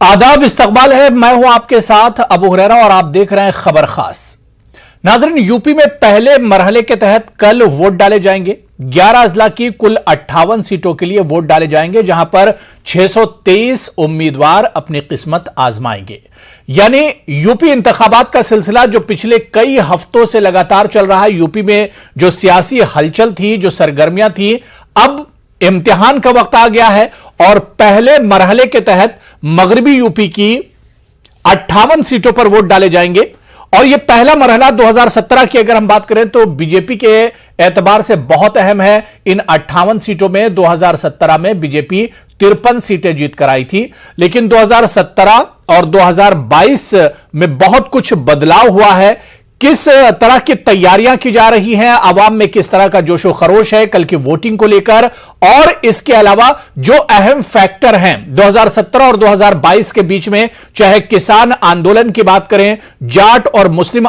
आदाब, इस्तकबाल है। मैं हूं आपके साथ अबू हुरैरा और आप देख रहे हैं खबर खास। नाज़रीन, यूपी में पहले मरहले के तहत कल वोट डाले जाएंगे। 11 अजला की कुल 58 सीटों के लिए वोट डाले जाएंगे, जहां पर 623 उम्मीदवार अपनी किस्मत आजमाएंगे। यानी यूपी इंतखाबात का सिलसिला जो पिछले कई हफ्तों से लगातार चल रहा है, यूपी में जो सियासी हलचल थी, जो सरगर्मियां थी, अब इम्तिहान का वक्त आ गया है और पहले मरहले के तहत मगरबी यूपी की 58 सीटों पर वोट डाले जाएंगे। और यह पहला मरहला 2017 की अगर हम बात करें तो बीजेपी के एतबार से बहुत अहम है। इन 58 सीटों में 2017 में बीजेपी 53 सीटें जीत कर आई थी, लेकिन 2017 और 2022 में बहुत कुछ बदलाव हुआ है। किस तरह की तैयारियां की जा रही हैं, आवाम में किस तरह का जोशो खरोश है कल की वोटिंग को लेकर, और इसके अलावा जो अहम फैक्टर हैं 2017 और 2022 के बीच में, चाहे किसान आंदोलन की बात करें, जाट और मुस्लिम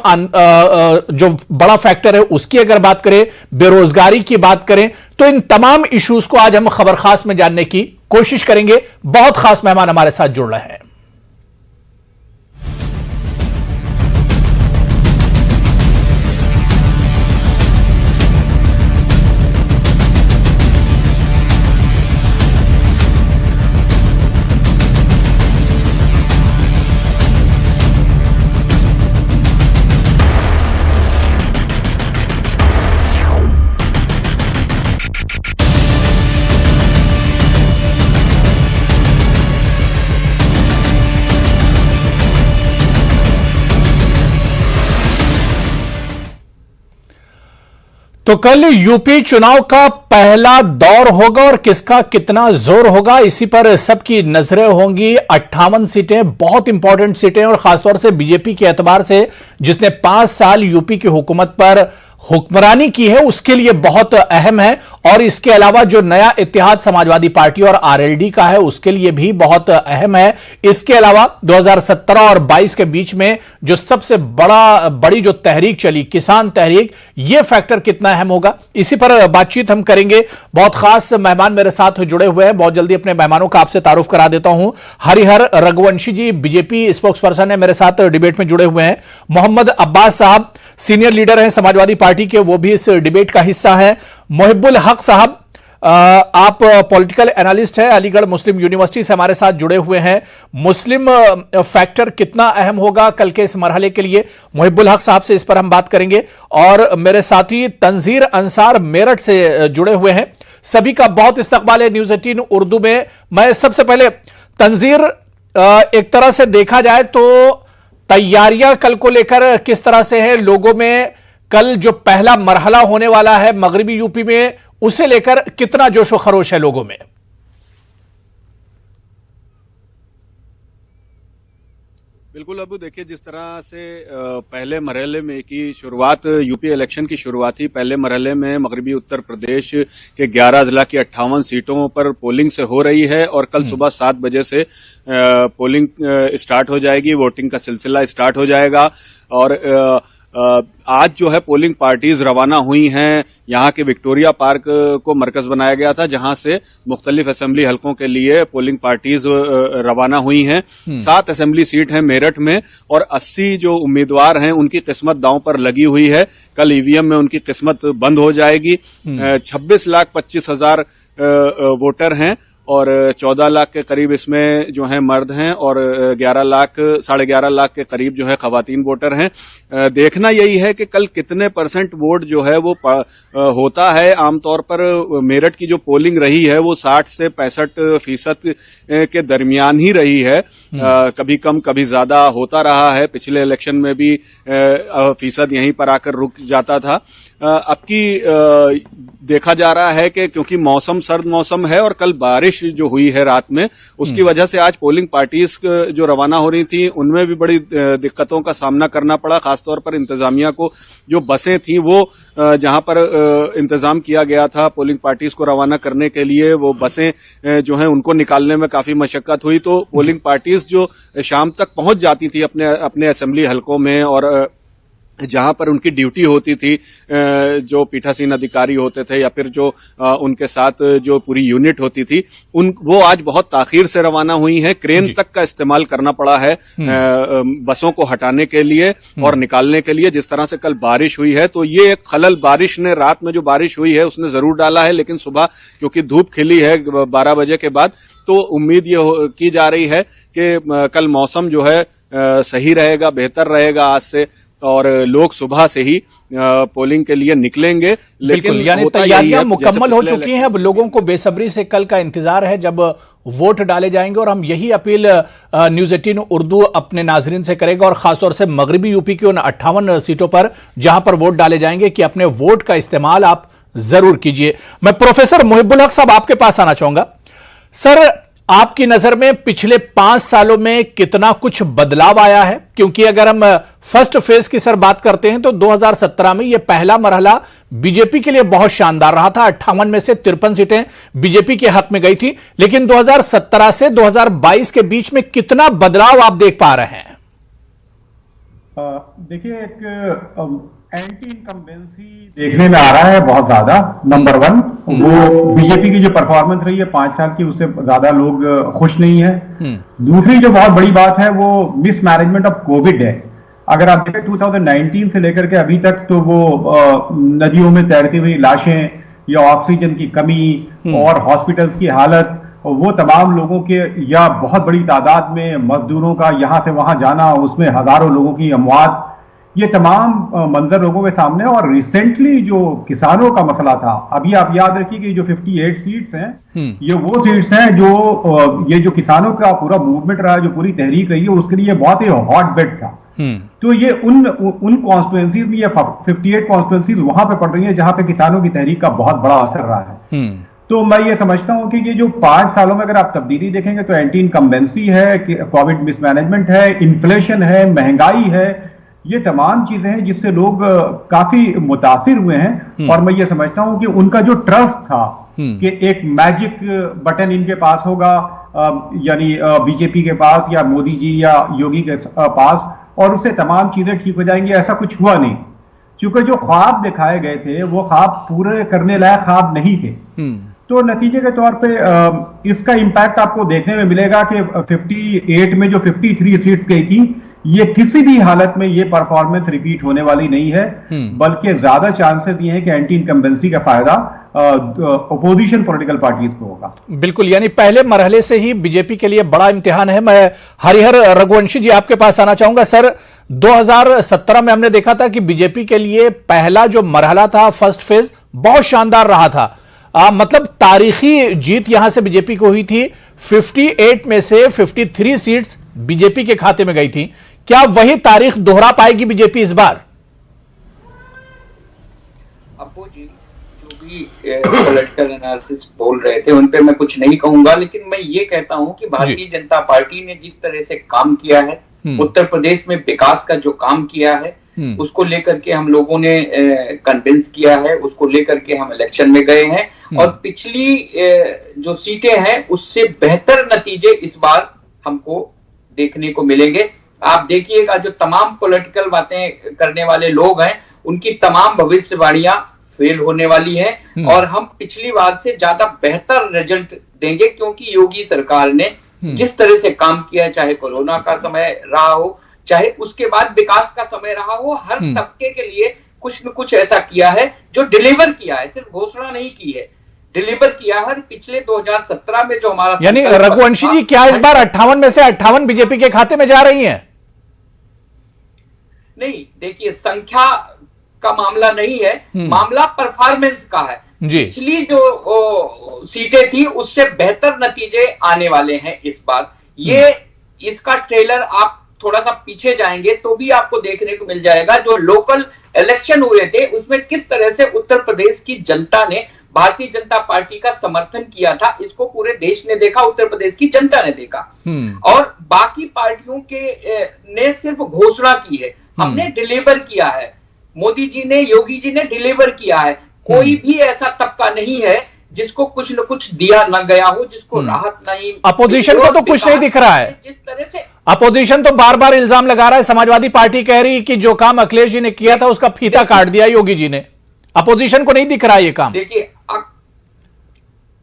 जो बड़ा फैक्टर है उसकी अगर बात करें, बेरोजगारी की बात करें, तो इन तमाम इश्यूज को आज हम खबर खास में जानने की कोशिश करेंगे। बहुत खास मेहमान हमारे साथ जुड़ रहे हैं। तो कल यूपी चुनाव का पहला दौर होगा और किसका कितना जोर होगा, इसी पर सबकी नजरें होंगी। 58 सीटें बहुत इंपॉर्टेंट सीटें और खासतौर से बीजेपी के एतबार से, जिसने 5 साल यूपी की हुकूमत पर हुक्मरानी की है, उसके लिए बहुत अहम है। और इसके अलावा जो नया इत्तेहाद समाजवादी पार्टी और आरएलडी का है उसके लिए भी बहुत अहम है। इसके अलावा 2017 और 22 के बीच में जो सबसे बड़ी जो तहरीक चली, किसान तहरीक, यह फैक्टर कितना अहम होगा, इसी पर बातचीत हम करेंगे। बहुत खास मेहमान मेरे साथ जुड़े हुए हैं। बहुत जल्दी अपने मेहमानों का आपसे तारुफ करा देता हूं। हरिहर रघुवंशी जी बीजेपी स्पोक्स पर्सन है, मेरे साथ डिबेट में जुड़े हुए हैं। मोहम्मद अब्बास साहब सीनियर लीडर हैं समाजवादी पार्टी के, वो भी इस डिबेट का हिस्सा है। मोहिब्बुल हक साहब, आप पॉलिटिकल एनालिस्ट हैं, अलीगढ़ मुस्लिम यूनिवर्सिटी से हमारे साथ जुड़े हुए हैं। मुस्लिम फैक्टर कितना अहम होगा कल के इस मरहले के लिए, मोहिब्बुल हक साहब से इस पर हम बात करेंगे। और मेरे साथी तंजीर अंसार मेरठ से जुड़े हुए हैं। सभी का बहुत इस्तकबाल है न्यूज़ 18 उर्दू में। मैं सबसे पहले तंजीर, एक तरह से देखा जाए तो तैयारियां कल को लेकर किस तरह से है लोगों में, कल जो पहला मरहला होने वाला है मगरिबी यूपी में, उसे लेकर कितना जोशो खरोश है लोगों में? बिल्कुल अबू, देखिए जिस तरह से पहले मरहले में की शुरुआत, यूपी इलेक्शन की शुरुआत ही पहले मरहले में मगरबी उत्तर प्रदेश के 11 अजला की 58 सीटों पर पोलिंग से हो रही है और कल सुबह 7 बजे से पोलिंग स्टार्ट हो जाएगी, वोटिंग का सिलसिला स्टार्ट हो जाएगा। और आज जो है पोलिंग पार्टीज रवाना हुई हैं। यहाँ के विक्टोरिया पार्क को मरकज बनाया गया था, जहां से मुख्तलिफ असेंबली हलकों के लिए पोलिंग पार्टीज रवाना हुई हैं। 7 असेंबली सीट हैं मेरठ में और 80 जो उम्मीदवार हैं उनकी किस्मत दांव पर लगी हुई है। कल ईवीएम में उनकी किस्मत बंद हो जाएगी। 26,25,000 वोटर हैं और 14 लाख के करीब इसमें जो है मर्द हैं और 11 लाख के करीब जो है खवातीन वोटर हैं। देखना यही है कि कल कितने % वोट जो है वो होता है। आमतौर पर मेरठ की जो पोलिंग रही है वो 60 से 65% के दरमियान ही रही है। कभी कम कभी ज्यादा होता रहा है। पिछले इलेक्शन में भी फीसद यहीं पर आकर रुक जाता था। अब की देखा जा रहा है कि क्योंकि मौसम सर्द मौसम है और कल बारिश जो हुई है रात में, उसकी वजह से आज पोलिंग पार्टीज जो रवाना हो रही थी उनमें भी बड़ी दिक्कतों का सामना करना पड़ा। खासतौर पर इंतजामिया को जो बसें थी वो जहां पर इंतजाम किया गया था पोलिंग पार्टीज को रवाना करने के लिए, वो बसें जो हैं उनको निकालने में काफी मशक्कत हुई। तो पोलिंग पार्टीज जो शाम तक पहुंच जाती थी अपने असेंबली हलकों में और जहां पर उनकी ड्यूटी होती थी, जो पीठासीन अधिकारी होते थे या फिर जो उनके साथ जो पूरी यूनिट होती थी, वो आज बहुत ताखीर से रवाना हुई हैं। क्रेन तक का इस्तेमाल करना पड़ा है बसों को हटाने के लिए और निकालने के लिए। जिस तरह से कल बारिश हुई है, तो ये एक खलल बारिश ने, रात में जो बारिश हुई है उसने जरूर डाला है, लेकिन सुबह क्योंकि धूप खिली है 12 बजे के बाद, तो उम्मीद ये की जा रही है कि कल मौसम जो है सही रहेगा, बेहतर रहेगा आज से, और लोग सुबह से ही पोलिंग के लिए निकलेंगे। लेकिन यानी तैयारियां मुकम्मल हो चुकी हैं। अब लोगों को बेसब्री से कल का इंतजार है जब वोट डाले जाएंगे, और हम यही अपील न्यूज़ 18 उर्दू अपने नाजरीन से करेगा, और खासतौर से मगरबी यूपी की उन 58 सीटों पर जहां पर वोट डाले जाएंगे कि अपने वोट का इस्तेमाल आप जरूर कीजिए। मैं प्रोफेसर मुहिबुल हक साहब आपके पास आना चाहूंगा। सर, आपकी नजर में पिछले 5 सालों में कितना कुछ बदलाव आया है? क्योंकि अगर हम फर्स्ट फेज की सर बात करते हैं तो 2017 में यह पहला मरहला बीजेपी के लिए बहुत शानदार रहा था। 58 में से 53 सीटें बीजेपी के हक में गई थी, लेकिन 2017 से 2022 के बीच में कितना बदलाव आप देख पा रहे हैं? देखिए, एक एंटी इनकम्बेंसी देखने में आ रहा है बहुत ज्यादा। नंबर 1, वो बीजेपी की जो परफॉर्मेंस रही है 5 साल की, उससे ज्यादा लोग खुश नहीं है। दूसरी जो बहुत बड़ी बात है वो मिसमैनेजमेंट ऑफ कोविड है। अगर आप देखें 2019 से लेकर के अभी तक, तो वो नदियों में तैरती हुई लाशें या ऑक्सीजन की कमी और हॉस्पिटल्स की हालत, वो तमाम लोगों के या बहुत बड़ी तादाद में मजदूरों का यहां से वहां जाना, उसमें हजारों लोगों की अमवात, ये तमाम मंजर लोगों के सामने। और रिसेंटली जो किसानों का मसला था, अभी आप याद रखिए कि जो 58 सीट्स हैं, ये वो सीट्स हैं जो ये जो किसानों का पूरा मूवमेंट रहा, जो पूरी तहरीक रही है, उसके लिए बहुत ही हॉट बेड था। तो ये उन कॉन्स्टिट्यूएंसीज में, ये 58 कॉन्स्टिट्यूएंसीज वहां पे पड़ रही है जहां पे किसानों की तहरीक का बहुत बड़ा असर रहा है। तो मैं ये समझता हूं कि ये जो 5 सालों में अगर आप तब्दीली देखेंगे तो एंटी इनकम्बेंसी है, कोविड मिसमैनेजमेंट है, इन्फ्लेशन है, महंगाई है, ये तमाम चीजें हैं जिससे लोग काफी मुतासिर हुए हैं। और मैं ये समझता हूं कि उनका जो ट्रस्ट था कि एक मैजिक बटन इनके पास होगा, यानी बीजेपी के पास या मोदी जी या योगी के पास, और उससे तमाम चीजें ठीक हो जाएंगी, ऐसा कुछ हुआ नहीं। क्योंकि जो ख्वाब दिखाए गए थे वो ख्वाब पूरे करने लायक ख्वाब नहीं थे। तो नतीजे के तौर पे इसका इंपैक्ट आपको देखने में मिलेगा कि 58 में जो 53 सीट्स गई थी, ये किसी भी हालत में ये परफॉर्मेंस रिपीट होने वाली नहीं है, बल्कि ज्यादा चांसेस ये हैं कि एंटी इनकम्बेंसी का फायदा अपोजिशन पॉलिटिकल पार्टीज को होगा। बिल्कुल, यानी पहले मरहले से ही बीजेपी के लिए बड़ा इम्तिहान है। मैं हरिहर रघुवंशी जी आपके पास आना चाहूंगा। सर, 2017 में हमने देखा था कि बीजेपी के लिए पहला जो मरहला था, फर्स्ट फेज, बहुत शानदार रहा था। मतलब तारीखी जीत यहां से बीजेपी को हुई थी। 58 में से 53 सीट्स बीजेपी के खाते में गई थी। क्या वही तारीख दोहरा पाएगी बीजेपी इस बार? अप्पू जी जो भी पॉलिटिकल एनालिसिस बोल रहे थे उन पे मैं कुछ नहीं कहूंगा, लेकिन मैं ये कहता हूं कि भारतीय जनता पार्टी ने जिस तरह से काम किया है, उत्तर प्रदेश में विकास का जो काम किया है, उसको लेकर के हम लोगों ने कन्विंस किया है, उसको लेकर के हम इलेक्शन में गए हैं, और पिछली जो सीटें हैं उससे बेहतर नतीजे इस बार हमको देखने को मिलेंगे। आप देखिएगा जो तमाम पॉलिटिकल बातें करने वाले लोग हैं, उनकी तमाम भविष्यवाणियां फेल होने वाली हैं, और हम पिछली बार से ज्यादा बेहतर रिजल्ट देंगे, क्योंकि योगी सरकार ने जिस तरह से काम किया है, चाहे कोरोना का समय रहा हो, चाहे उसके बाद विकास का समय रहा हो, हर तबके के लिए कुछ न कुछ ऐसा किया है जो डिलीवर किया है, सिर्फ घोषणा नहीं की है, डिलीवर किया है। पिछले 2017 में जो हमारा, यानी रघुवंशी जी, क्या इस बार 58 में से 58 बीजेपी के खाते में जा रही हैं? नहीं, देखिए, संख्या का मामला नहीं है, मामला परफॉर्मेंस का है। पिछली जो सीटें थी उससे बेहतर नतीजे आने वाले हैं इस बार। ये इसका ट्रेलर आप थोड़ा सा पीछे जाएंगे तो भी आपको देखने को मिल जाएगा। जो लोकल इलेक्शन हुए थे उसमें किस तरह से उत्तर प्रदेश की जनता ने भारतीय जनता पार्टी का समर्थन किया था, इसको पूरे देश ने देखा, उत्तर प्रदेश की जनता ने देखा। और बाकी पार्टियों के ने सिर्फ घोषणा की है, हमने डिलीवर किया है। मोदी जी ने, योगी जी ने डिलीवर किया है। कोई भी ऐसा तबका नहीं है जिसको कुछ न कुछ दिया न गया हो, जिसको राहत नहीं, अपोजिशन को तो कुछ नहीं दिख रहा है। जिस तरह से अपोजिशन तो बार बार इल्जाम लगा रहा है, समाजवादी पार्टी कह रही है कि जो काम अखिलेश जी ने किया था उसका फीता काट दिया योगी जी ने। अपोजिशन को नहीं दिख रहा ये काम। देखिए,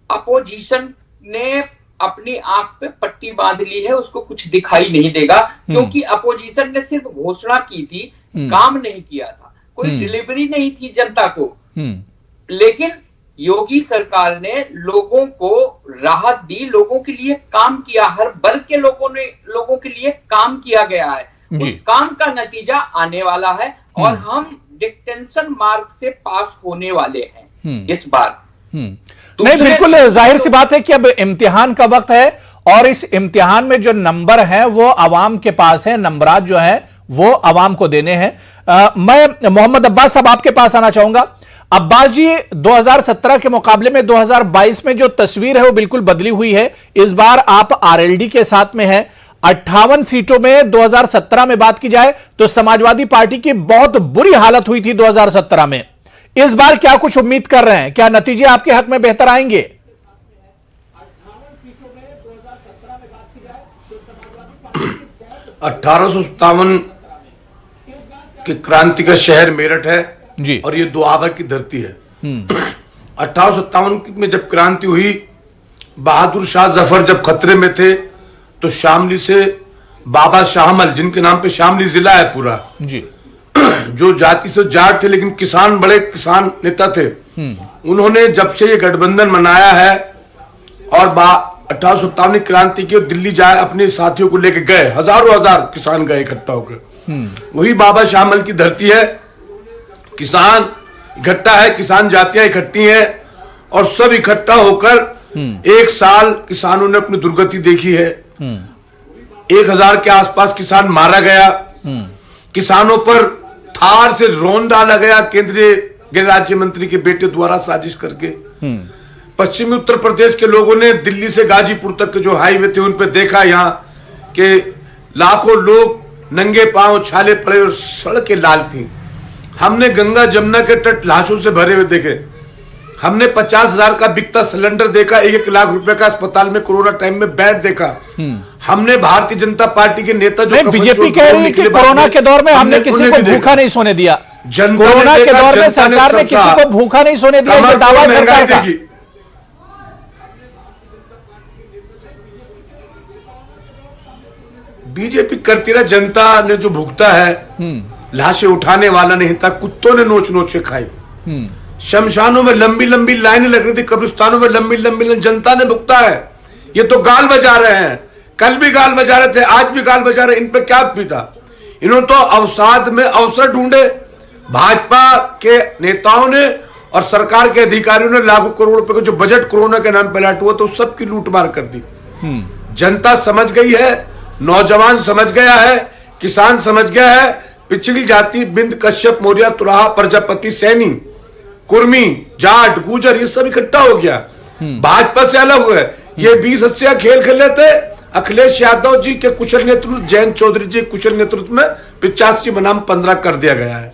अपोजिशन ने अपनी आंख पे पट्टी बांध ली है, उसको कुछ दिखाई नहीं देगा, क्योंकि अपोजिशन ने सिर्फ घोषणा की थी, काम नहीं किया था, कोई डिलीवरी नहीं थी जनता को। लेकिन योगी सरकार ने लोगों को राहत दी, लोगों के लिए काम किया, हर वर्ग के लोगों के लिए काम किया गया है। उस काम का नतीजा आने वाला है और हम डिक्टेंशन मार्क से पास होने वाले हैं इस बार। नहीं, बिल्कुल जाहिर सी बात है कि अब इम्तिहान का वक्त है और इस इम्तिहान में जो नंबर है वो अवाम के पास है, नंबरात जो है वो अवाम को देने हैं। मैं मोहम्मद अब्बास साहब आपके पास आना चाहूंगा। अब्बास जी, 2017 के मुकाबले में 2022 में जो तस्वीर है वो बिल्कुल बदली हुई है। इस बार आप आरएलडी के साथ में हैं। 58 सीटों में 2017 में बात की जाए तो समाजवादी पार्टी की बहुत बुरी हालत हुई थी 2017 में। इस बार क्या कुछ उम्मीद कर रहे हैं? क्या नतीजे आपके हक में बेहतर आएंगे? 1857 की क्रांति का शहर मेरठ है जी, और ये दुआबा की धरती है। 1857 में जब क्रांति हुई, बहादुर शाह जफर जब खतरे में थे तो शामली से बाबा शाहमल, जिनके नाम पे शामली जिला है पूरा जी, जो जाति से जाट थे लेकिन किसान, बड़े किसान नेता थे, उन्होंने जब से ये गठबंधन बनाया है और 1857 क्रांति की दिल्ली जाए अपने साथियों को लेके गए, हजारों हजार किसान गए इकट्ठा होकर। वही बाबा शाहमल की धरती है। किसान इकट्ठा है, किसान जातियां इकट्ठी हैं और सब इकट्ठा होकर एक साल किसानों ने अपनी दुर्गति देखी है। 1000 के आसपास किसान मारा गया। किसानों पर थार से ड्रोन डाला गया केंद्रीय गृह राज्य मंत्री के बेटे द्वारा साजिश करके। पश्चिमी उत्तर प्रदेश के लोगों ने दिल्ली से गाजीपुर तक के जो हाईवे थे उन पे देखा यहाँ के लाखों लोग नंगे पांव छाले पड़े और सड़कें लाल थी। हमने गंगा जमुना के तट लाशों से भरे हुए देखे। हमने 50,000 का बिकता सिलेंडर देखा, 1 लाख रुपए का अस्पताल में कोरोना टाइम में बेड देखा। हमने भारतीय जनता पार्टी के नेता जो बीजेपी कह रही है कि कोरोना के दौर में हमने किसी को भूखा नहीं सोने दिया। कोरोना के दौर में सरकार ने किसी को भूखा नहीं सोने दिया, ये दावा है सरकार का। बीजेपी करती रहा, जनता ने जो भुगता है, लाशें उठाने वाला नहीं था, कुत्तों ने नोच नोच के खाई। शमशानों में लंबी लंबी लाइनें लग रही थी, कब्रिस्तानों में लंबी लंबी जनता ने भुगता है। ये तो गाल बजा रहे हैं, कल भी गाल बजा रहे थे, आज भी गाल बजा रहे। इन पे क्या पीता? इन्होंने तो अवसाद में अवसर ढूंढे। भाजपा के नेताओं ने और सरकार के अधिकारियों ने लाखों करोड़ रुपए का जो बजट कोरोना के नाम पर लाट हुआ तो सबकी लूटमार कर दी। जनता समझ गई है, नौजवान समझ गया है, किसान समझ गया है। पिछड़ी जाति बिंद, कश्यप, मौर्य, तुराहा, प्रजापति, सैनी, कुर्मी, जाट, गुजर, ये सब इकट्ठा हो गया, भाजपा से अलग हुए। ये 20-80 खेल खेल लेते। अखिलेश यादव जी के कुशल नेतृत्व, जयंत चौधरी जी कुशल नेतृत्व में 85 बनाम 15 कर दिया गया है।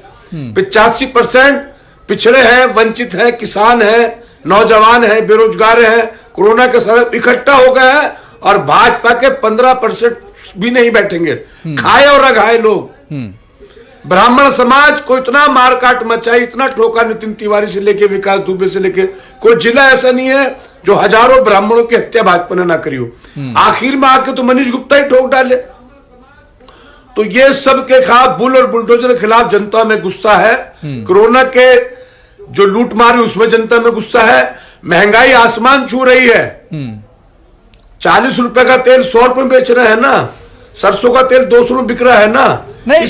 85% पिछड़े हैं, वंचित हैं, किसान हैं, नौजवान हैं, बेरोजगार हैं, कोरोना के समय इकट्ठा हो गए हैं और भाजपा के 15% भी नहीं बैठेंगे। खाए और रघाए लोग। ब्राह्मण समाज को इतना मारकाट मचाई, इतना ठोका नितिन तिवारी से लेके विकास दुबे से लेके, कोई जिला ऐसा नहीं है जो हजारों ब्राह्मणों की हत्या भाजपा ने ना करी हो। आखिर में आके तो मनीष गुप्ता ही ठोक डाले। तो ये सब के खिलाफ, बुल और बुलडोजर के खिलाफ जनता में गुस्सा है। कोरोना के जो लूट मार है उसमें जनता में गुस्सा है। महंगाई आसमान छू रही है। 40 रुपए का तेल 100 रुपए में बेच रहे हैं ना, सरसों का तेल 200 में बिक रहा है ना। नहीं,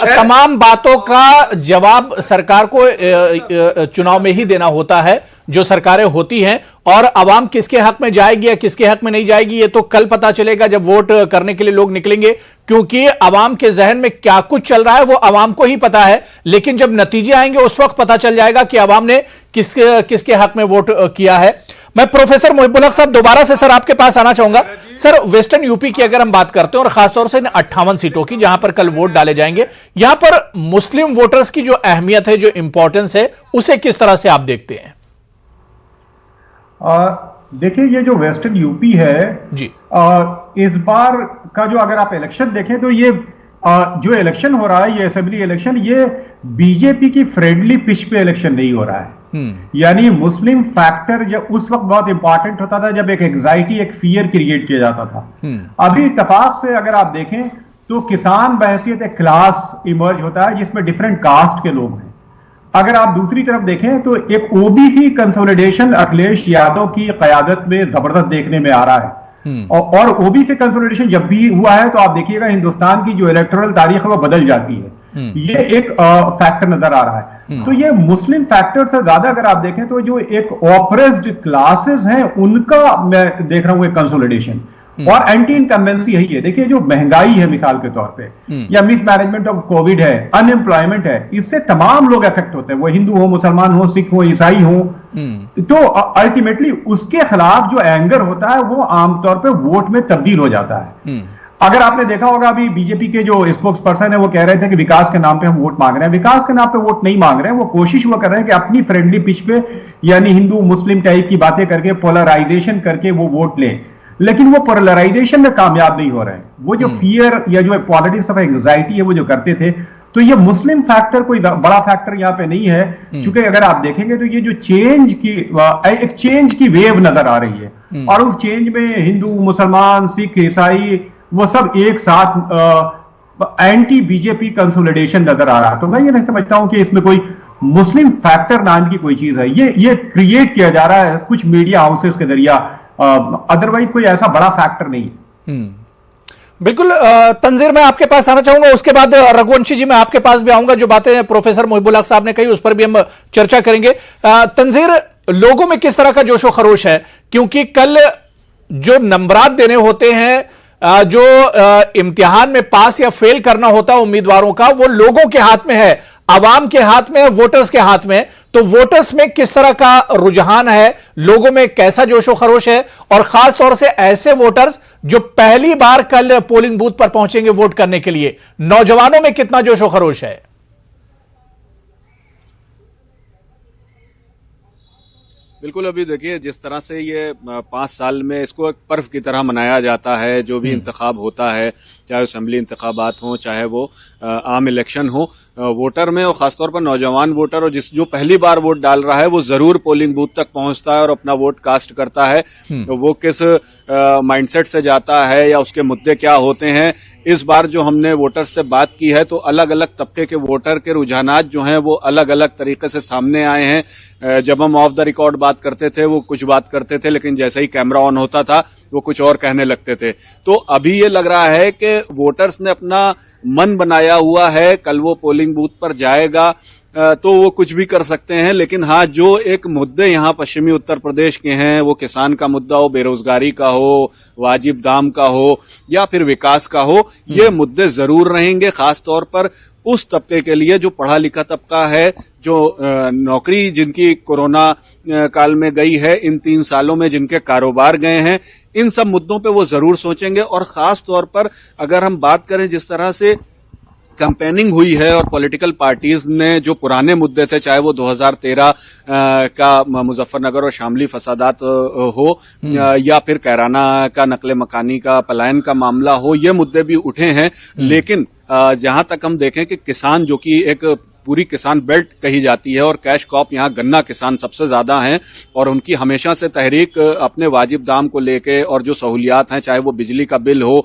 तमाम बातों का जवाब सरकार को चुनाव में ही देना होता है, जो सरकारें होती हैं। और अवाम किसके हक में जाएगी या किसके हक में नहीं जाएगी ये तो कल पता चलेगा जब वोट करने के लिए लोग निकलेंगे, क्योंकि अवाम के जहन में क्या कुछ चल रहा है वो अवाम को ही पता है। लेकिन जब नतीजे आएंगे उस वक्त पता चल जाएगा कि अवाम ने किसके हक में वोट किया है। मैं प्रोफेसर मुहिबुल हक साहब दोबारा से सर आपके पास आना चाहूंगा। सर, वेस्टर्न यूपी की अगर हम बात करते हैं और खासतौर से इन 58 सीटों की जहां पर कल वोट डाले जाएंगे, यहां पर मुस्लिम वोटर्स की जो अहमियत है, जो इंपॉर्टेंस है, उसे किस तरह से आप देखते हैं? देखिए ये जो वेस्टर्न यूपी है जी, इस बार का जो अगर आप इलेक्शन देखें तो ये जो इलेक्शन हो रहा है, ये असेंबली इलेक्शन, ये बीजेपी की फ्रेंडली पिच पे इलेक्शन नहीं हो रहा है। यानी मुस्लिम फैक्टर जब उस वक्त बहुत इंपॉर्टेंट होता था जब एक एंग्जाइटी, एक फियर क्रिएट किया जाता था। अभी इत्तेफाक से अगर आप देखें तो किसान बहैसियत एक क्लास इमर्ज होता है जिसमें डिफरेंट कास्ट के लोग हैं। अगर आप दूसरी तरफ देखें तो एक ओबीसी कंसोलिडेशन अखिलेश यादव की क़यादत में जबरदस्त देखने में आ रहा है। और ओबीसी कंसोलिडेशन जब भी हुआ है तो आप देखिएगा हिंदुस्तान की जो इलेक्टोरल तारीख है वो बदल जाती है। ये एक फैक्टर नजर आ रहा है। तो ये मुस्लिम फैक्टर से ज्यादा अगर आप देखें तो जो एक ऑप्रेस्ड क्लासेस हैं उनका मैं देख रहा हूं एक कंसोलिडेशन और एंटी इनकम्बेंसी यही है। देखिए जो महंगाई है मिसाल के तौर पे, या मिसमैनेजमेंट ऑफ कोविड है, अनएम्प्लॉयमेंट है, इससे तमाम लोग अफेक्ट होते हैं, वो हिंदू हो, मुसलमान हो, सिख हो, ईसाई हो। तो अल्टीमेटली उसके खिलाफ जो एंगर होता है वो आमतौर पे वोट में तब्दील हो जाता है। अगर आपने देखा होगा अभी बीजेपी के जो स्पोक्स पर्सन है वो कह रहे थे कि विकास के नाम पे हम वोट मांग रहे हैं। विकास के नाम पे वोट नहीं मांग रहे हैं, वो कोशिश वो कर रहे हैं कि अपनी फ्रेंडली पिच पे यानी हिंदू मुस्लिम टाइप की बातें करके पोलराइजेशन करके वो वोट लें। लेकिन वो पोलराइजेशन में कामयाब नहीं हो रहे हैं। वो जो फियर या जो पॉलिटिक्स ऑफ एंग्जाइटी है वो जो करते थे, तो ये मुस्लिम फैक्टर कोई बड़ा फैक्टर यहाँ पे नहीं है। क्योंकि अगर आप देखेंगे तो ये जो एक चेंज की वेव नजर आ रही है और उस चेंज में हिंदू, मुसलमान, सिख, ईसाई वो सब एक साथ एंटी बीजेपी कंसोलिडेशन नजर आ रहा है। तो मैं ये नहीं समझता हूं कि इसमें कोई मुस्लिम फैक्टर नाम की कोई चीज है। ये क्रिएट किया जा रहा है कुछ मीडिया हाउसेस के जरिए, अदरवाइज कोई ऐसा बड़ा फैक्टर नहीं है। बिल्कुल। तंजीर मैं आपके पास आना चाहूंगा, उसके बाद रघुवंशी जी मैं आपके पास भी आऊंगा। जो बातें प्रोफेसर मुहिबुल हक साहब ने कही उस पर भी हम चर्चा करेंगे। तंजीर, लोगों में किस तरह का जोशो खरोश है? क्योंकि कल जो नंबरात देने होते हैं, जो इम्तिहान में पास या फेल करना होता है उम्मीदवारों का, वो लोगों के हाथ में है, आवाम के हाथ में है, वोटर्स के हाथ में। तो वोटर्स में किस तरह का रुझान है, लोगों में कैसा जोशो खरोश है, और खास तौर से ऐसे वोटर्स जो पहली बार कल पोलिंग बूथ पर पहुंचेंगे वोट करने के लिए, नौजवानों में कितना जोशो खरोश है? बिल्कुल। अभी देखिए जिस तरह से ये 5 साल में इसको एक पर्व की तरह मनाया जाता है, जो भी इंतखाब होता है, चाहे असेंबली इंतखाबात हो, चाहे वो आम इलेक्शन हो, वोटर में और खासतौर पर नौजवान वोटर और जो पहली बार वोट डाल रहा है वो जरूर पोलिंग बूथ तक पहुंचता है और अपना वोट कास्ट करता है। तो वो किस माइंडसेट से जाता है या उसके मुद्दे क्या होते हैं, इस बार जो हमने वोटर्स से बात की है तो अलग अलग तबके के वोटर के रुझानात जो हैं वो अलग अलग तरीके से सामने आए हैं। जब हम ऑफ द रिकॉर्ड बात करते थे वो कुछ बात करते थे, लेकिन जैसे ही कैमरा ऑन होता था वो कुछ और कहने लगते थे। तो अभी ये लग रहा है कि वोटर्स ने अपना मन बनाया हुआ है, कल वो पोलिंग बूथ पर जाएगा तो वो कुछ भी कर सकते हैं। लेकिन हाँ, जो एक मुद्दे यहाँ पश्चिमी उत्तर प्रदेश के हैं, वो किसान का मुद्दा हो, बेरोजगारी का हो, वाजिब दाम का हो या फिर विकास का हो, ये मुद्दे जरूर रहेंगे। खास तौर पर उस तबके के लिए जो पढ़ा लिखा तबका है, जो नौकरी जिनकी कोरोना काल में गई है, इन 3 सालों में जिनके कारोबार गए हैं, इन सब मुद्दों पे वो जरूर सोचेंगे। और खास तौर पर अगर हम बात करें जिस तरह से कैंपेनिंग हुई है और पॉलिटिकल पार्टीज ने जो पुराने मुद्दे थे, चाहे वो 2013 का मुजफ्फरनगर और शामली फसादात हो या फिर कैराना का नकले मकानी का पलायन का मामला हो, ये मुद्दे भी उठे हैं। लेकिन जहां तक हम देखें कि किसान, जो कि एक पूरी किसान बेल्ट कही जाती है और कैश क्रॉप यहाँ गन्ना किसान सबसे ज्यादा हैं, और उनकी हमेशा से तहरीक अपने वाजिब दाम को लेके और जो सहूलियात हैं, चाहे वो बिजली का बिल हो,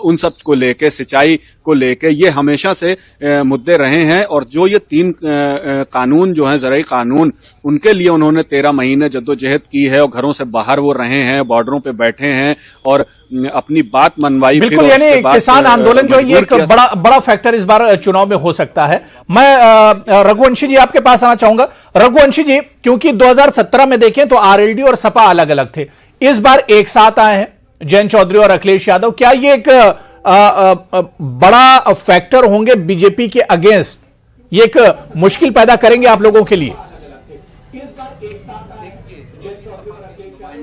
उन सब को लेके, सिंचाई को लेके, ये हमेशा से मुद्दे रहे हैं। और जो ये 3 कानून जो हैं, ज़राई कानून, उनके लिए उन्होंने 13 महीने जद्दोजहद की है और घरों से बाहर वो रहे हैं, बॉर्डरों पे बैठे हैं और अपनी बात मनवाई। बिल्कुल, यानी किसान आंदोलन जो ये एक बड़ा फैक्टर इस बार चुनाव में हो सकता है। मैं रघुवंशी जी आपके पास आना चाहूंगा। रघुवंशी जी, क्योंकि 2017 में देखें तो आरएलडी और सपा अलग अलग थे, इस बार एक साथ आए हैं जयंत चौधरी और अखिलेश यादव। क्या ये एक बड़ा फैक्टर होंगे बीजेपी के अगेंस्ट? ये एक मुश्किल पैदा करेंगे आप लोगों के लिए?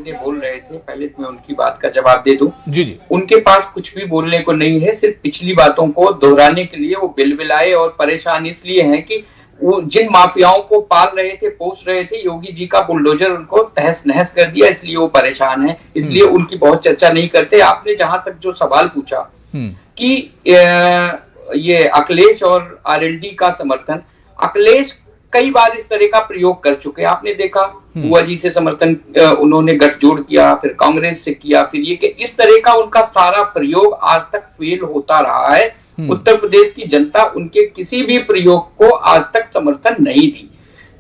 बोल रहे थे, पहले मैं उनकी बात का जवाब दे दूं। जी जी। उनके पास कुछ भी बोलने को नहीं है, सिर्फ पिछली बातों को दोहराने के लिए वो बिलबिलाए और परेशान इसलिए हैं कि वो जिन माफियाओं को पाल रहे थे, पोस रहे थे, योगी जी का बुलडोजर उनको तहस नहस कर दिया, इसलिए वो परेशान है, इसलिए उनकी बहुत चर्चा नहीं करते। आपने जहां तक जो सवाल पूछा कि ये अखिलेश और आरएलडी का समर्थन, अखिलेश कई बार इस तरह का प्रयोग कर चुके हैं। आपने देखा बुआ जी से समर्थन उन्होंने गठजोड़ किया, फिर कांग्रेस से किया, फिर ये कि इस तरह का उनका सारा प्रयोग आज तक फेल होता रहा है। उत्तर प्रदेश की जनता उनके किसी भी प्रयोग को आज तक समर्थन नहीं दी।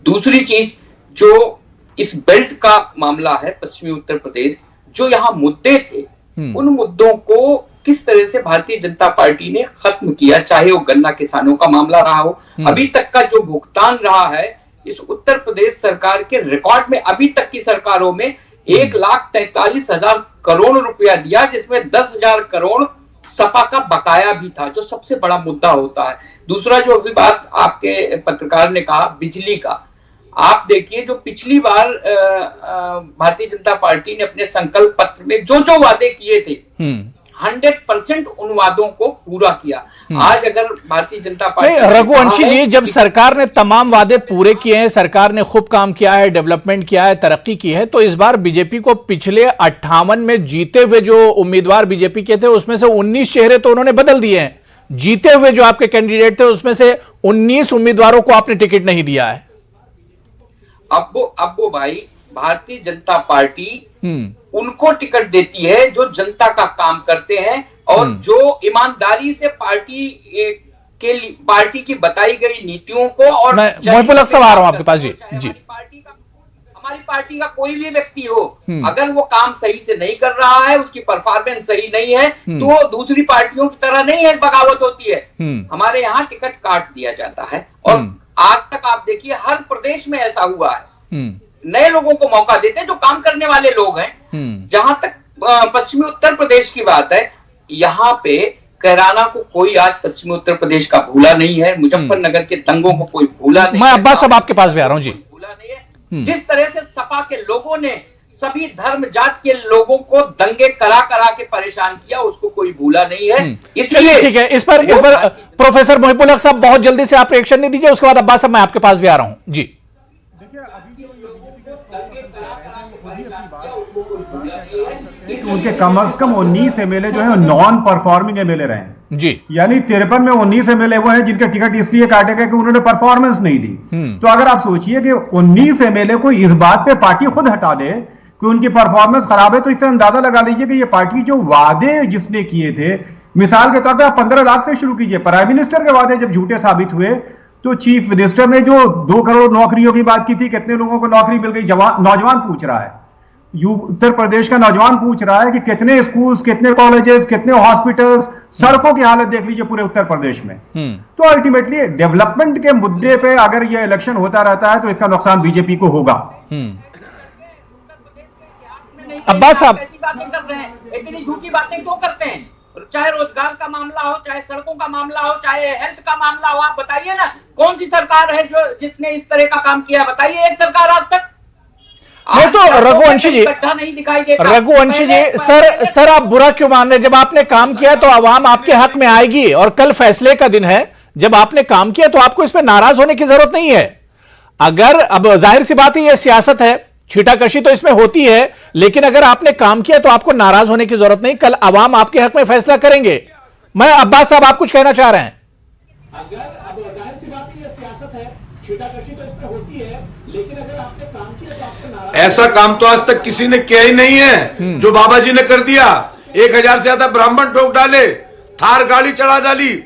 दूसरी चीज, जो इस बेल्ट का मामला है, पश्चिमी उत्तर प्रदेश, जो यहाँ मुद्दे थे, उन मुद्दों को किस तरह से भारतीय जनता पार्टी ने खत्म किया, चाहे वो गन्ना किसानों का मामला रहा हो, अभी तक का जो भुगतान रहा है इस उत्तर प्रदेश सरकार के रिकॉर्ड में, अभी तक की सरकारों में 1,43,000 करोड़ रुपया दिया, जिसमें 10,000 करोड़ सपा का बकाया भी था, जो सबसे बड़ा मुद्दा होता है। दूसरा जो अभी बात आपके पत्रकार ने कहा बिजली का, आप देखिए जो पिछली बार भारतीय जनता पार्टी ने अपने संकल्प पत्र में जो जो वादे किए थे 100% उन वादों को पूरा किया। आज अगर भारतीय जनता पार्टी, रघुवंशी जी, जब सरकार ने तमाम वादे पूरे किए हैं, सरकार ने खूब काम किया है, डेवलपमेंट किया है, तरक्की की है, तो इस बार बीजेपी को पिछले 58 में जीते हुए जो उम्मीदवार बीजेपी के थे उसमें से 19 चेहरे तो उन्होंने बदल दिए हैं। जीते हुए जो आपके कैंडिडेट थे उसमें से 19 उम्मीदवारों को आपने टिकट नहीं दिया है। अब वो भाई भारतीय जनता पार्टी उनको टिकट देती है जो जनता का काम करते हैं और जो ईमानदारी से पार्टी की बताई गई नीतियों को, और मैं मोहिबुल हक साहब आ रहा हूं आपके पास। जी जी, हमारी पार्टी का कोई भी व्यक्ति हो, अगर वो काम सही से नहीं कर रहा है, उसकी परफॉर्मेंस सही नहीं है, तो वो दूसरी पार्टियों की तरह नहीं है, बगावत होती है। हमारे यहाँ टिकट काट दिया जाता है, और आज तक आप देखिए हर प्रदेश में ऐसा हुआ है। नए लोगों को मौका देते हैं जो काम करने वाले लोग हैं। जहां तक पश्चिमी उत्तर प्रदेश की बात है, यहाँ पे कैराना को कोई आज पश्चिमी उत्तर प्रदेश का भूला नहीं है, मुजफ्फरनगर के दंगों को कोई भूला नहीं मैं है। अब्बास साहब आपके पास भी आ रहा हूं जी। भूला नहीं है। जिस तरह से सपा के लोगों ने सभी धर्म जात के लोगों को दंगे करा करा के परेशान किया, उसको कोई भूला नहीं है। चलिए ठीक है, इस पर प्रोफेसर मोहिबुल हक साहब बहुत जल्दी से आप रिएक्शन नहीं दीजिए, उसके बाद अब्बास साहब मैं आपके पास भी आ रहा हूं जी। उनके कम से कम 19 एमएलए जो है नॉन परफॉर्मिंग एमएलए रहे हैं जी, यानी 53 में 19 एमएलए वो हैं जिनके टिकट इसलिए काटे गए कि उन्होंने परफॉर्मेंस नहीं दी। तो अगर आप सोचिए कि 19 एमएलए को इस बात पे पार्टी खुद हटा दे कि उनकी परफॉर्मेंस खराब है, तो इससे अंदाजा लगा लीजिए कि ये पार्टी जो वादे जिसने किए थे, मिसाल के तौर पर आप 15 लाख से शुरू कीजिए। प्राइम मिनिस्टर के वादे जब झूठे साबित हुए तो चीफ मिनिस्टर ने जो 2 करोड़ नौकरियों की बात की थी, कितने लोगों को नौकरी मिल गई, नौजवान पूछ रहा है, उत्तर प्रदेश का नौजवान पूछ रहा है कि कितने स्कूल्स, कितने कॉलेजेस, कितने हॉस्पिटल्स, सड़कों की हालत देख लीजिए पूरे उत्तर प्रदेश में। तो अल्टीमेटली डेवलपमेंट के मुद्दे पे अगर ये इलेक्शन होता रहता है तो इसका नुकसान बीजेपी को होगा। अब्बास साहब, ऐसी बातें कर रहे हैं, इतनी झूठी बातें क्यों करते हैं? चाहे रोजगार का मामला हो, चाहे सड़कों का मामला हो, चाहे हेल्थ का मामला हो, आप बताइए ना कौन सी सरकार है जो जिसने इस तरह का काम किया? बताइए एक सरकार आज तक। नहीं तो रघुवंशी जी, नहीं दिखाई देता। रघुवंशी जी, सर आप बुरा क्यों मान रहे हैं? जब आपने काम किया तो आवाम आपके हक में आएगी, और कल फैसले का दिन है। जब आपने काम किया तो आपको इस पर नाराज होने की जरूरत नहीं है। अगर अब जाहिर सी बात है ये सियासत है, छीटाकशी तो इसमें होती है, लेकिन अगर आपने काम किया तो आपको नाराज होने की जरूरत नहीं। कल अवाम आपके हक में फैसला करेंगे। मैं अब्बास साहब, आप कुछ कहना चाह रहे हैं? अगर अब जाहिर सी बात है ये सियासत है, छीटाकशी तो इसमें होती है, लेकिन अगर आपने काम किया तो आपको नाराज। ऐसा काम तो आज तक किसी ने किया ही नहीं है जो बाबा जी ने कर दिया। 1000 से ज्यादा ब्राह्मण ठोक डाले, थार गाड़ी चढ़ा डाली,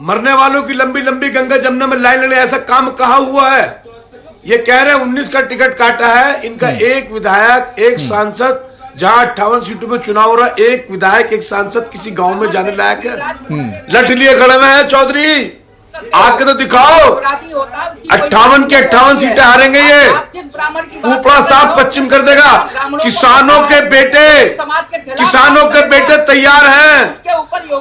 मरने वालों की लंबी लंबी गंगा जमुना में लाइन लगे, ऐसा काम कहां हुआ है? ये कह रहे हैं 19 का टिकट काटा है इनका। एक विधायक, एक सांसद, जहां 58 सीटों में चुनाव हो रहा, एक विधायक, एक सांसद किसी गांव में जाने लायक है? लठ लिए खड़े हुए हैं चौधरी, आके तो दिखाओ। 58 के 58 सीटें हारेंगे ये, ऊपरा साफ पश्चिम कर देगा। किसानों के बेटे तैयार हैं,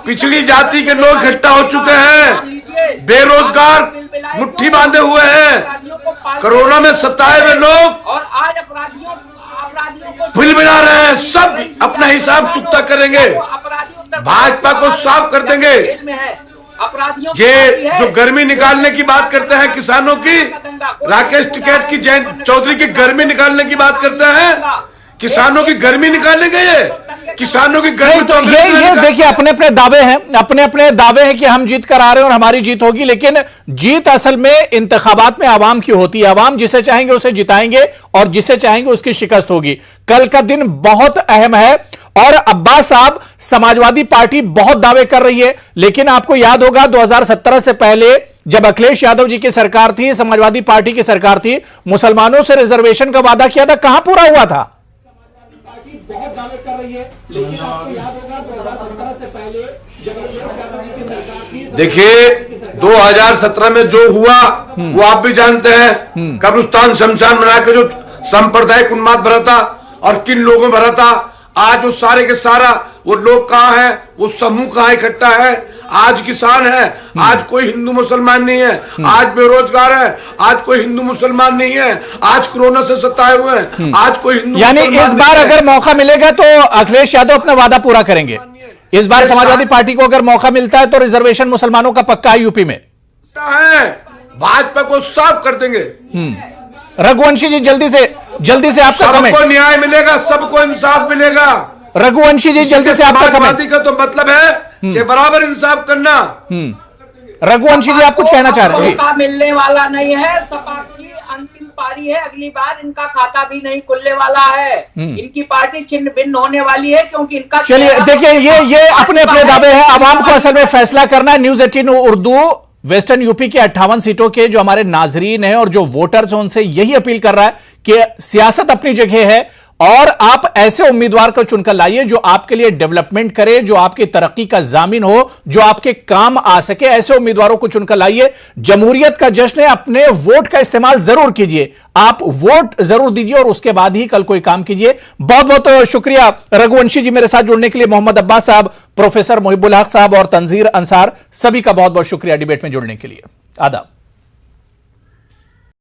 पिछड़ी जाति के लोग इकट्ठा हो चुके हैं, बेरोजगार मुट्ठी बांधे हुए हैं, कोरोना में सताए हुए लोग और आज अपराधियों बिल बना रहे हैं। सब अपना हिसाब चुकता करेंगे, भाजपा को साफ कर देंगे। अपराधियों ये जो गर्मी निकालने की बात करते हैं किसानों की, राकेश टिकैत की, जयंत चौधरी की गर्मी निकालने की बात करते हैं, किसानों की गर्मी निकालेंगे ये? किसानों की गर्मी तो ये देखिए अपने अपने दावे हैं, अपने अपने दावे हैं कि हम जीत कर आ रहे हैं और हमारी जीत होगी, लेकिन जीत असल में इंतखाबात में आवाम की होती है। आवाम जिसे चाहेंगे उसे जिताएंगे और जिसे चाहेंगे उसकी शिकस्त होगी। कल का दिन बहुत अहम है और अब्बास साहब, समाजवादी पार्टी बहुत दावे कर रही है, लेकिन आपको याद होगा 2017 से पहले जब अखिलेश यादव जी की सरकार थी, समाजवादी पार्टी की सरकार थी, मुसलमानों से रिजर्वेशन का वादा किया था, कहां पूरा हुआ था? बहुत दावे कर रही है, लेकिन आपको याद होगा 2017 से पहले जब अखिलेश यादव जी की सरकार थी, देखिए 2017 में जो हुआ वो आप भी जानते हैं। कब्रिस्तान शमशान बना के जो सांप्रदायिक उन्माद भरा था और किन लोगों में भरा था, आज वो सारे के सारा वो लोग कहां है, वो समूह कहां इकट्ठा है? आज किसान है, आज कोई हिंदू मुसलमान नहीं है, आज बेरोजगार है, आज कोई हिंदू मुसलमान नहीं है, आज कोरोना से सताए हुए हैं, आज कोई हिंदू, यानी इस बार अगर मौका मिलेगा तो अखिलेश यादव अपना वादा पूरा करेंगे। इस बार समाजवादी पार्टी को अगर मौका मिलता है तो रिजर्वेशन मुसलमानों का पक्का है यूपी में। भाजपा को साफ कर देंगे। रघुवंशी जी जल्दी से आपका कमेंट। सबको न्याय मिलेगा, सबको इंसाफ मिलेगा। रघुवंशी जी जल्दी से आपका कमेंट। समाजवादी का तो मतलब है कि बराबर इंसाफ करना। रघुवंशी जी आप कुछ कहना चाह रहे हैं? मौका मिलने वाला नहीं है, सपा की अंतिम पारी है, अगली बार इनका खाता भी नहीं खुलने वाला है, इनकी पार्टी छिन्न भिन्न होने वाली है, क्योंकि इनका, चलिए देखिए ये अपने अपने दावे हैं, आवाम को असल में फैसला करना है। न्यूज 18 उर्दू वेस्टर्न यूपी के 58 सीटों के जो हमारे नाजरीन हैं और जो वोटर्स हैं उनसे यही अपील कर रहा है कि सियासत अपनी जगह है और आप ऐसे उम्मीदवार को चुनकर लाइए जो आपके लिए डेवलपमेंट करे, जो आपकी तरक्की का जामिन हो, जो आपके काम आ सके। ऐसे उम्मीदवारों को चुनकर लाइए। जमहूरियत का जश्न है, अपने वोट का इस्तेमाल जरूर कीजिए, आप वोट जरूर दीजिए और उसके बाद ही कल कोई काम कीजिए। बहुत बहुत शुक्रिया रघुवंशी जी मेरे साथ जुड़ने के लिए, मोहम्मद अब्बास साहब, प्रोफेसर मुहिबुल हक साहब और तंजीर अंसार, सभी का बहुत बहुत शुक्रिया डिबेट में जुड़ने के लिए। आदाब।